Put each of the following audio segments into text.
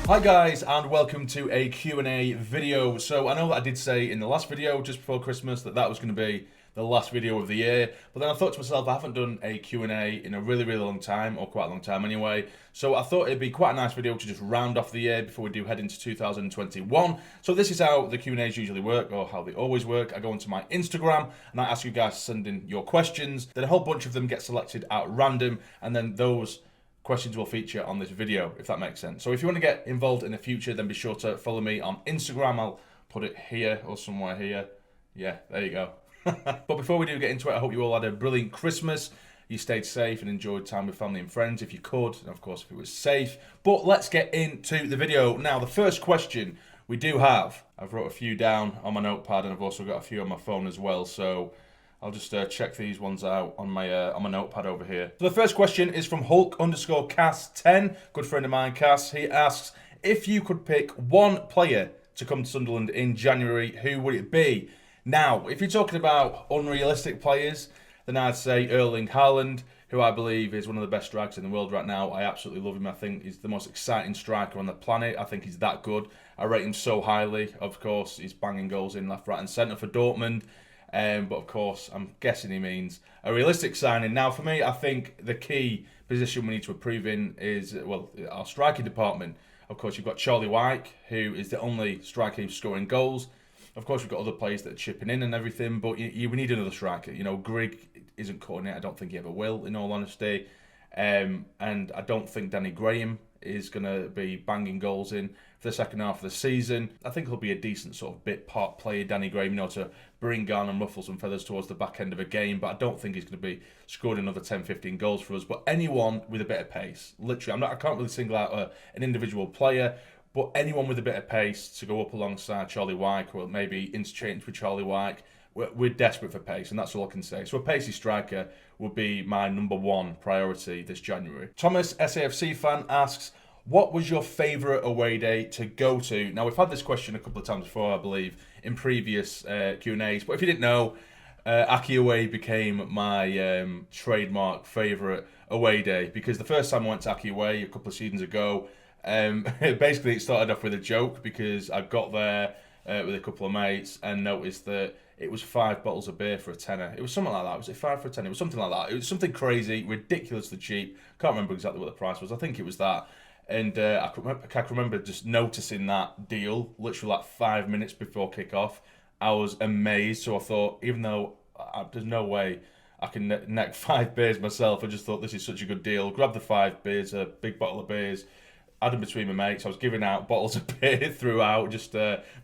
Hi guys, and welcome to a Q&A video. So I know that I did say in the last video just before Christmas that was going to be the last video of the year, but then I thought to myself I haven't done a Q&A in a really long time, or quite a long time anyway, so I thought it'd be quite a nice video to just round off the year before we do head into 2021. So this is how the Q&As usually work, or how they always work. I go onto my Instagram and I ask you guys to send in your questions, then a whole bunch of them get selected at random, and then those questions will feature on this video, if that makes sense. So if you want to get involved in the future, then be sure to follow me on Instagram. I'll put it here or somewhere here. Yeah, there you go. But before we do get into it, I hope you all had a brilliant Christmas. You stayed safe and enjoyed time with family and friends if you could, and of course if it was safe. But let's get into the video. Now, the first question we do have, I've wrote a few down on my notepad, and I've also got a few on my phone as well, so I'll just check these ones out on my notepad over here. So the first question is from Hulk_Cass10, good friend of mine, Cass. He asks, if you could pick one player to come to Sunderland in January, who would it be? Now, if you're talking about unrealistic players, then I'd say Erling Haaland, who I believe is one of the best strikers in the world right now. I absolutely love him. I think he's the most exciting striker on the planet. I think he's that good. I rate him so highly. Of course, he's banging goals in left, right and centre for Dortmund. But of course, I'm guessing he means a realistic signing. Now, for me, I think the key position we need to improve in is, well, our striking department. Of course, you've got Charlie Wyke, who is the only striker who's scoring goals. Of course, we've got other players that are chipping in and everything, but we need another striker. You know, Grigg isn't cutting it. I don't think he ever will, in all honesty. And I don't think Danny Graham is going to be banging goals in for the second half of the season. I think he'll be a decent sort of bit part player, Danny Graham, to bring down and ruffle some feathers towards the back end of a game, but I don't think he's going to be scoring another 10-15 goals for us. But anyone with a bit of pace, literally, I can't really single out an individual player, but anyone with a bit of pace to go up alongside Charlie Wyke, or maybe interchange with Charlie Wyke. We're desperate for pace, and that's all I can say. So a pacey striker would be my number one priority this January. Thomas, SAFC fan, asks, what was your favourite away day to go to? Now, we've had this question a couple of times before, I believe, in previous Q&As. But if you didn't know, Aki away became my trademark favourite away day, because the first time I went to Aki away a couple of seasons ago, basically it started off with a joke, because I got there with a couple of mates and noticed that it was 5 bottles of beer for a tenner. It was something like that. Was it 5 for a tenner? It was something like that. It was something crazy, ridiculously cheap. Can't remember exactly what the price was. I think it was that. And I can remember just noticing that deal literally like 5 minutes before kick-off. I was amazed. So I thought, even though there's no way I can neck 5 beers myself, I just thought this is such a good deal. Grabbed the 5 beers, a big bottle of beers, had them between my mates. I was giving out bottles of beer throughout, just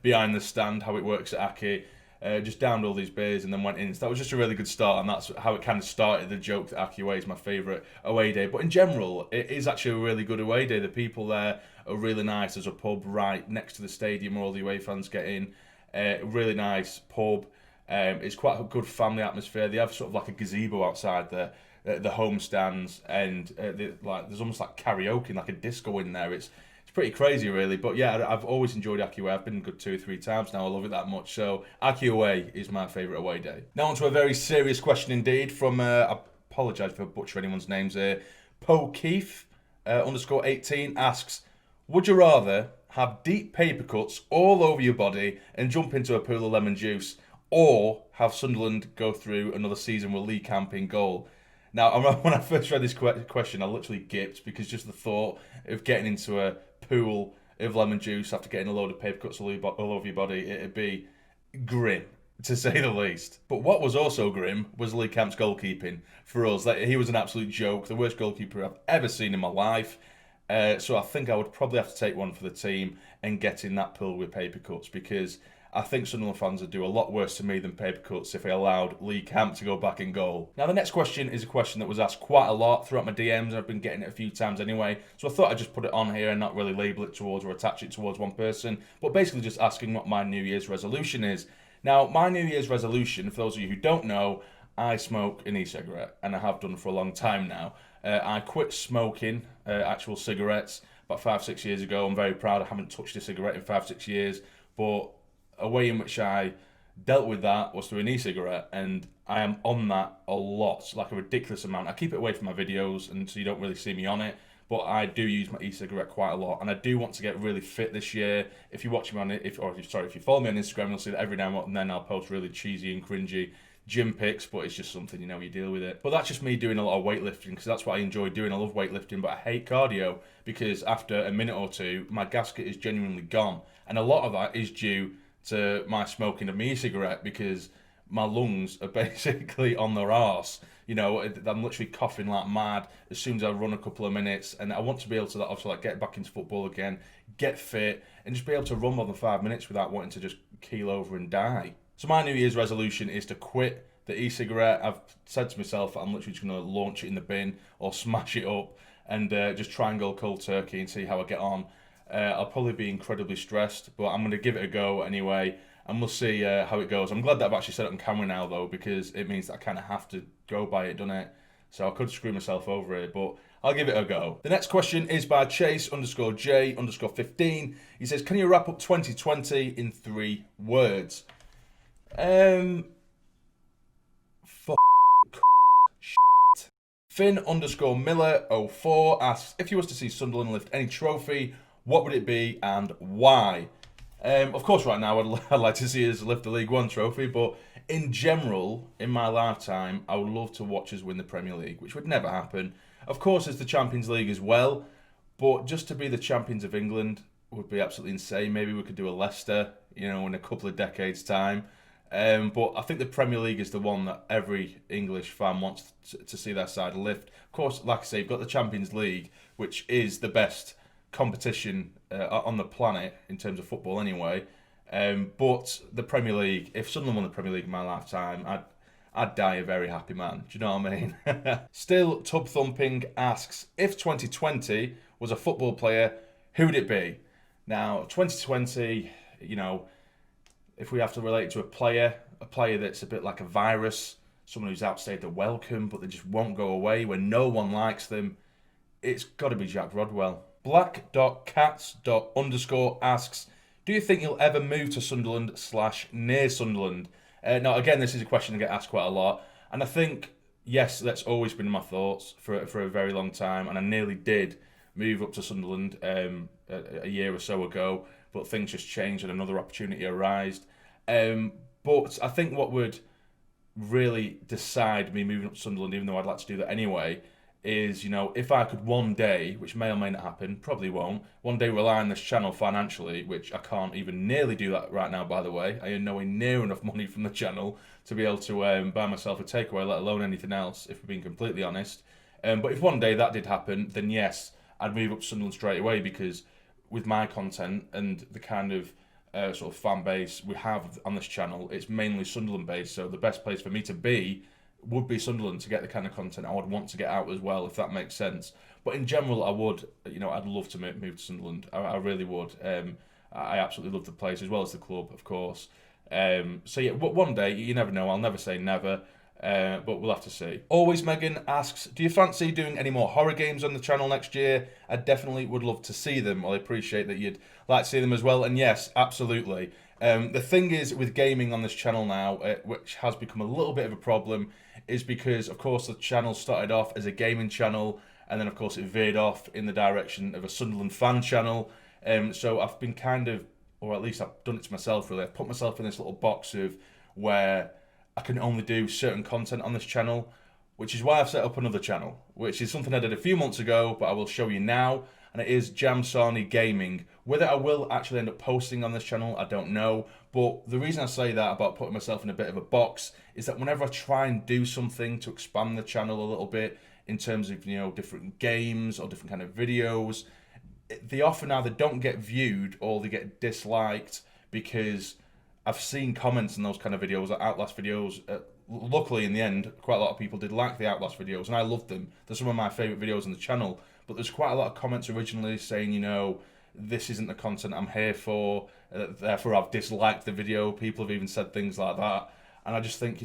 behind the stand, how it works at Aki. Just downed all these beers and then went in. So that was just a really good start, and that's how it kind of started, the joke that Aki away is my favourite away day. But in general, it is actually a really good away day. The people there are really nice. There's a pub right next to the stadium where all the away fans get in. Really nice pub. It's quite a good family atmosphere. They have sort of like a gazebo outside the home stands, and there's almost like karaoke, like a disco in there. It's pretty crazy, really. But yeah, I've always enjoyed Aki away. I've been good 2 or 3 times now. I love it that much. So Aki away is my favourite away day. Now on to a very serious question indeed from, I apologise for butchering anyone's names here, Pokeef _18 asks, would you rather have deep paper cuts all over your body and jump into a pool of lemon juice, or have Sunderland go through another season with Lee Camp in goal? Now, I remember when I first read this question, I literally gipped, because just the thought of getting into a pool of lemon juice after getting a load of paper cuts all over your body, it'd be grim, to say the least. But what was also grim was Lee Camp's goalkeeping for us. He was an absolute joke, the worst goalkeeper I've ever seen in my life. So I think I would probably have to take one for the team and get in that pool with paper cuts, because I think Sunderland fans would do a lot worse to me than paper cuts if they allowed Lee Camp to go back in goal. Now, the next question is a question that was asked quite a lot throughout my DMs, and I've been getting it a few times anyway, so I thought I'd just put it on here and not really label it towards or attach it towards one person, but basically just asking what my New Year's resolution is. Now, my New Year's resolution, for those of you who don't know, I smoke an e-cigarette, and I have done for a long time now. I quit smoking actual cigarettes about 5-6 years ago. I'm very proud I haven't touched a cigarette in 5-6 years, but a way in which I dealt with that was through an e-cigarette, and I am on that a lot, like a ridiculous amount. I keep it away from my videos, and so you don't really see me on it, but I do use my e-cigarette quite a lot, and I do want to get really fit this year. If you watch me on it, if you follow me on Instagram, you'll see that every now and then I'll post really cheesy and cringy gym pics, but it's just something, you deal with it. But that's just me doing a lot of weightlifting, because that's what I enjoy doing. I love weightlifting, but I hate cardio, because after a minute or two, my gasket is genuinely gone. And a lot of that is due to my smoking of my e-cigarette, because my lungs are basically on their arse. I'm literally coughing like mad as soon as I run a couple of minutes, and I want to be able to obviously get back into football again, get fit, and just be able to run more than 5 minutes without wanting to just keel over and die. So my New Year's resolution is to quit the e-cigarette. I've said to myself that I'm literally just going to launch it in the bin or smash it up and just try and go cold turkey and see how I get on. I'll probably be incredibly stressed, but I'm going to give it a go anyway, and we'll see how it goes. I'm glad that I've actually said it on camera now, though, because it means that I kind of have to go by it, doesn't it? So I could screw myself over it, but I'll give it a go. The next question is by Chase_J_15. He says, can you wrap up 2020 in 3 words? Shit. Finn_Miller04 asks, if you was to see Sunderland lift any trophy, what would it be and why? Of course, right now I'd like to see us lift the League One trophy, but in general, in my lifetime, I would love to watch us win the Premier League, which would never happen. Of course, it's the Champions League as well, but just to be the champions of England would be absolutely insane. Maybe we could do a Leicester, in a couple of decades' time. But I think the Premier League is the one that every English fan wants to see their side lift. Of course, like I say, you've got the Champions League, which is the best competition on the planet in terms of football anyway. But the Premier League, if Sunderland won the Premier League in my lifetime, I'd die a very happy man. Do you know what I mean? Still Tub Thumping asks, if 2020 was a football player, who would it be? Now, 2020, if we have to relate to a player that's a bit like a virus, someone who's outstayed their welcome, but they just won't go away when no one likes them, it's got to be Jack Rodwell. Black.cats._ asks, do you think you'll ever move to Sunderland / near Sunderland? Now, again, this is a question I get asked quite a lot, and I think, yes, that's always been in my thoughts for a very long time, and I nearly did move up to Sunderland a year or so ago, but things just changed and another opportunity arose. But I think what would really decide me moving up to Sunderland, even though I'd like to do that anyway, is, if I could one day, which may or may not happen, probably won't, one day rely on this channel financially, which I can't even nearly do that right now, by the way. I earn nowhere near enough money from the channel to be able to buy myself a takeaway, let alone anything else, if we're being completely honest. But if one day that did happen, then yes, I'd move up to Sunderland straight away, because with my content and the kind of sort of fan base we have on this channel, it's mainly Sunderland based, so the best place for me to be would be Sunderland to get the kind of content I would want to get out as well, if that makes sense. But in general, I would, I'd love to move to Sunderland. I really would. I absolutely love the place as well as the club, of course. So yeah, one day, you never know. I'll never say never, but we'll have to see. Always Megan asks, do you fancy doing any more horror games on the channel next year? I definitely would love to see them. Well, I appreciate that you'd like to see them as well. And yes, absolutely. The thing is with gaming on this channel now, which has become a little bit of a problem, is because, of course, the channel started off as a gaming channel, and then, of course, it veered off in the direction of a Sunderland fan channel. So I've been kind of, or at least I've done it to myself, really. I've put myself in this little box of where I can only do certain content on this channel, which is why I've set up another channel, which is something I did a few months ago, but I will show you now, and it is Jamsarny Gaming. Whether I will actually end up posting on this channel, I don't know, but the reason I say that about putting myself in a bit of a box is that whenever I try and do something to expand the channel a little bit in terms of, different games or different kind of videos, they often either don't get viewed or they get disliked, because I've seen comments in those kind of videos, like Outlast videos. Luckily, in the end, quite a lot of people did like the Outlast videos, and I loved them. They're some of my favourite videos on the channel. But there's quite a lot of comments originally saying, this isn't the content I'm here for, therefore I've disliked the video. People have even said things like that. And I just think,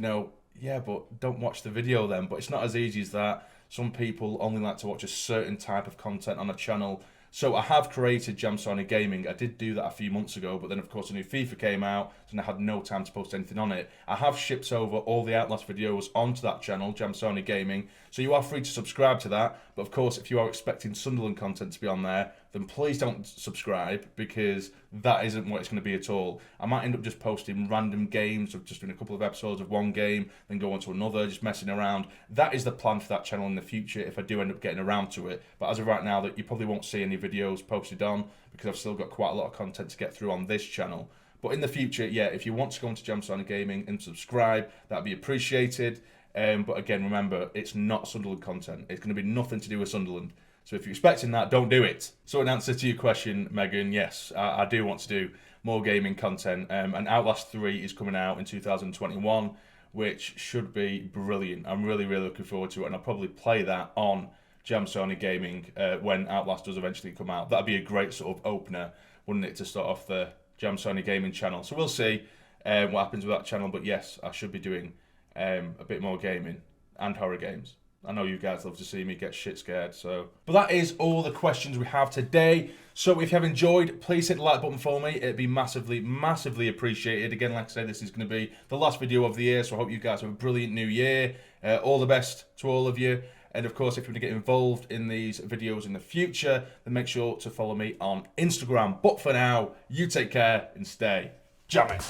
yeah, but don't watch the video then. But it's not as easy as that. Some people only like to watch a certain type of content on a channel. So I have created jamsarny Gaming. I did do that a few months ago, but then of course a new FIFA came out, and I had no time to post anything on it. I have shipped over all the Outlast videos onto that channel, jamsarny Gaming, so you are free to subscribe to that. But of course, if you are expecting Sunderland content to be on there, then please don't subscribe, because that isn't what it's going to be at all. I might end up just posting random games, of just doing a couple of episodes of one game, then go on to another, just messing around. That is the plan for that channel in the future, if I do end up getting around to it. But as of right now, that you probably won't see any videos posted on, because I've still got quite a lot of content to get through on this channel. But in the future, yeah, if you want to go into jamsarny Gaming and subscribe, that'd be appreciated. But again, remember, it's not Sunderland content. It's going to be nothing to do with Sunderland. So if you're expecting that, don't do it. So in answer to your question, Megan, yes, I do want to do more gaming content. And Outlast 3 is coming out in 2021, which should be brilliant. I'm really, really looking forward to it. And I'll probably play that on jamsarny Gaming when Outlast does eventually come out. That'd be a great sort of opener, wouldn't it, to start off the jamsarny Gaming channel. So we'll see what happens with that channel. But yes, I should be doing a bit more gaming and horror games. I know you guys love to see me get shit scared, so... But that is all the questions we have today. So if you have enjoyed, please hit the like button for me. It'd be massively, massively appreciated. Again, like I said, this is going to be the last video of the year, so I hope you guys have a brilliant new year. All the best to all of you. And of course, if you want to get involved in these videos in the future, then make sure to follow me on Instagram. But for now, you take care and stay jamming.